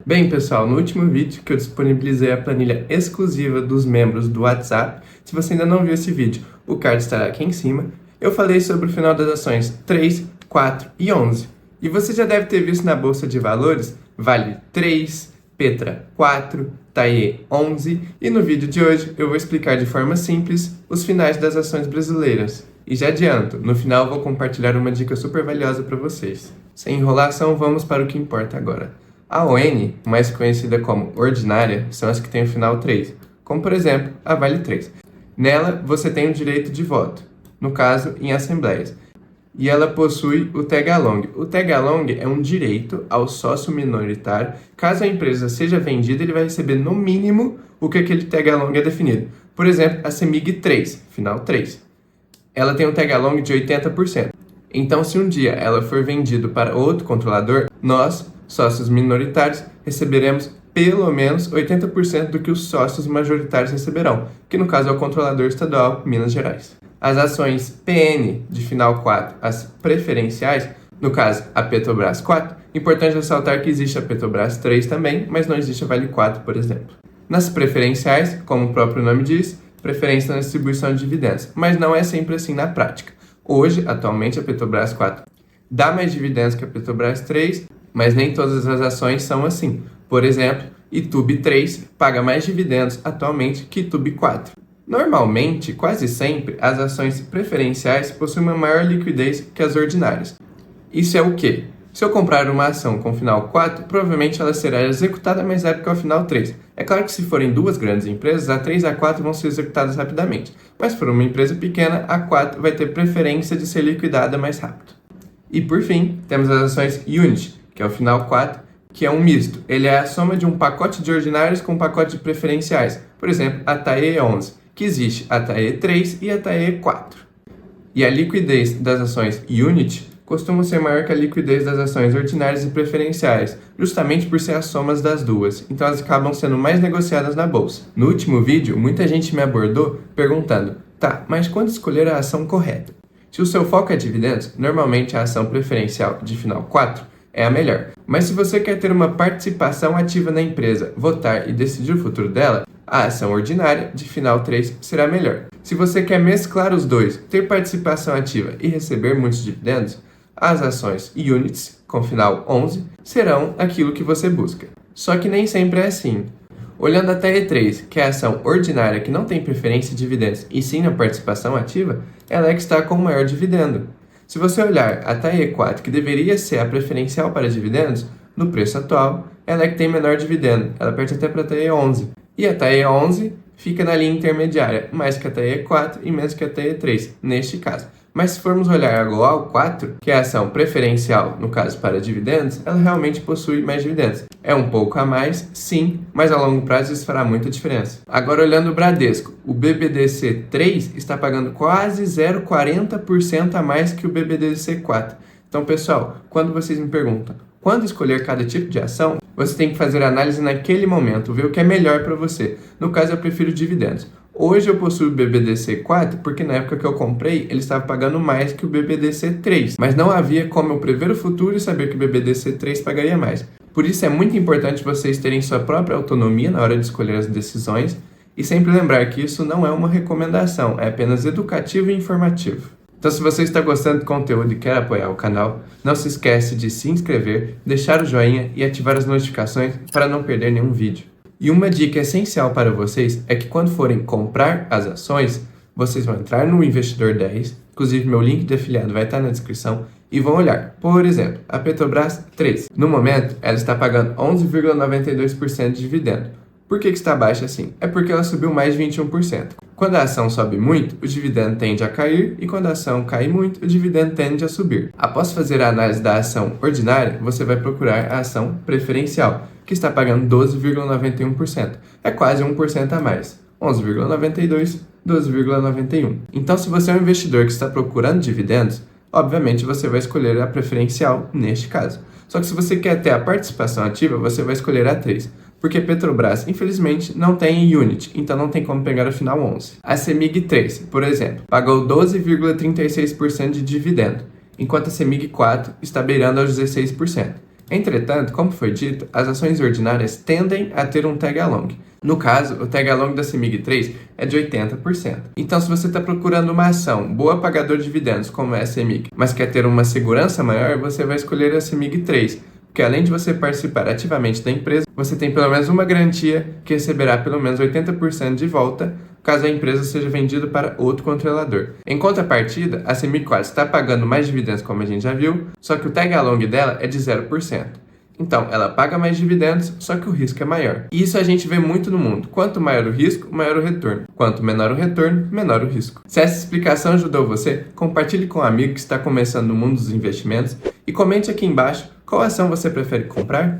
Bem, pessoal, no último vídeo que eu disponibilizei a planilha exclusiva dos membros do WhatsApp, se você ainda não viu esse vídeo, o card estará aqui em cima, eu falei sobre o final das ações 3, 4 e 11. E você já deve ter visto na Bolsa de Valores Vale 3, Petra 4, TAE 11 e no vídeo de hoje eu vou explicar de forma simples os finais das ações brasileiras. E já adianto, no final eu vou compartilhar uma dica super valiosa para vocês. Sem enrolação, vamos para o que importa agora. A ON, mais conhecida como ordinária, são as que têm o final 3, como por exemplo a Vale 3. Nela você tem o direito de voto, no caso em assembleias, e ela possui o tag-along. O tag-along é um direito ao sócio minoritário. Caso a empresa seja vendida, ele vai receber no mínimo o que aquele tag-along é definido. Por exemplo, a CEMIG 3, final 3. Ela tem um tag-along de 80%. Então, se um dia ela for vendida para outro controlador, nós, sócios minoritários, receberemos pelo menos 80% do que os sócios majoritários receberão, que no caso é o controlador estadual Minas Gerais. As ações PN de final 4, as preferenciais, no caso a Petrobras 4, importante ressaltar que existe a Petrobras 3 também, mas não existe a Vale 4, por exemplo. Nas preferenciais, como o próprio nome diz, preferência na distribuição de dividendos, mas não é sempre assim na prática. Hoje, atualmente, a Petrobras 4 dá mais dividendos que a Petrobras 3, mas nem todas as ações são assim. Por exemplo, Itube 3 paga mais dividendos atualmente que Itube 4. Normalmente, quase sempre, as ações preferenciais possuem uma maior liquidez que as ordinárias. Isso é o quê? Se eu comprar uma ação com final 4, provavelmente ela será executada mais rápido que o final 3. É claro que se forem duas grandes empresas, a 3 e a 4 vão ser executadas rapidamente. Mas se for uma empresa pequena, a 4 vai ter preferência de ser liquidada mais rápido. E por fim, temos as ações Unity, que é o final 4, que é um misto. Ele é a soma de um pacote de ordinários com um pacote de preferenciais. Por exemplo, a TAE 11, que existe a TAE 3 e a TAE 4. E a liquidez das ações Unity costuma ser maior que a liquidez das ações ordinárias e preferenciais, justamente por ser as somas das duas, então elas acabam sendo mais negociadas na bolsa. No último vídeo, muita gente me abordou perguntando, tá, mas quando escolher a ação correta? Se o seu foco é dividendos, normalmente a ação preferencial de final 4 é a melhor. Mas se você quer ter uma participação ativa na empresa, votar e decidir o futuro dela, a ação ordinária de final 3 será melhor. Se você quer mesclar os dois, ter participação ativa e receber muitos dividendos, as ações Units, com final 11, serão aquilo que você busca. Só que nem sempre é assim. Olhando a TAE 3, que é a ação ordinária que não tem preferência de dividendos e sim na participação ativa, ela é que está com o maior dividendo. Se você olhar a TAE 4, que deveria ser a preferencial para dividendos, no preço atual, ela é que tem menor dividendo, ela perde até para a TAE 11. E a TAE 11 fica na linha intermediária, mais que a TAE 4 e menos que a TAE 3, neste caso. Mas se formos olhar a Goal 4, que é a ação preferencial, no caso para dividendos, ela realmente possui mais dividendos. É um pouco a mais, sim, mas a longo prazo isso fará muita diferença. Agora olhando o Bradesco, o BBDC 3 está pagando quase 0,40% a mais que o BBDC 4. Então pessoal, quando vocês me perguntam quando escolher cada tipo de ação, você tem que fazer a análise naquele momento, ver o que é melhor para você. No caso eu prefiro dividendos. Hoje eu possuo o BBDC 4 porque na época que eu comprei ele estava pagando mais que o BBDC 3, mas não havia como eu prever o futuro e saber que o BBDC 3 pagaria mais. Por isso é muito importante vocês terem sua própria autonomia na hora de escolher as decisões e sempre lembrar que isso não é uma recomendação, é apenas educativo e informativo. Então se você está gostando do conteúdo e quer apoiar o canal, não se esquece de se inscrever, deixar o joinha e ativar as notificações para não perder nenhum vídeo. E uma dica essencial para vocês é que quando forem comprar as ações, vocês vão entrar no Investidor 10, inclusive meu link de afiliado vai estar na descrição, e vão olhar, por exemplo, a Petrobras 3. No momento, ela está pagando 11,92% de dividendo. Por que está baixa assim? É porque ela subiu mais de 21%. Quando a ação sobe muito, o dividendo tende a cair, e quando a ação cai muito, o dividendo tende a subir. Após fazer a análise da ação ordinária, você vai procurar a ação preferencial, que está pagando 12,91%. É quase 1% a mais. 11,92, 12,91. Então, se você é um investidor que está procurando dividendos, obviamente você vai escolher a preferencial neste caso. Só que se você quer ter a participação ativa, você vai escolher a 3. Porque Petrobras, infelizmente, não tem Unity, então não tem como pegar o final 11. A CEMIG 3, por exemplo, pagou 12,36% de dividendo, enquanto a CEMIG 4 está beirando aos 16%. Entretanto, como foi dito, as ações ordinárias tendem a ter um tag along. No caso, o tag along da CEMIG 3 é de 80%. Então, se você está procurando uma ação boa pagador de dividendos, como é a CEMIG, mas quer ter uma segurança maior, você vai escolher a CEMIG 3, porque além de você participar ativamente da empresa, você tem pelo menos uma garantia que receberá pelo menos 80% de volta caso a empresa seja vendida para outro controlador. Em contrapartida, a CEMIG 4 está pagando mais dividendos, como a gente já viu, só que o tag along dela é de 0%. Então, ela paga mais dividendos, só que o risco é maior. E isso a gente vê muito no mundo. Quanto maior o risco, maior o retorno. Quanto menor o retorno, menor o risco. Se essa explicação ajudou você, compartilhe com um amigo que está começando no mundo dos investimentos e comente aqui embaixo qual ação você prefere comprar.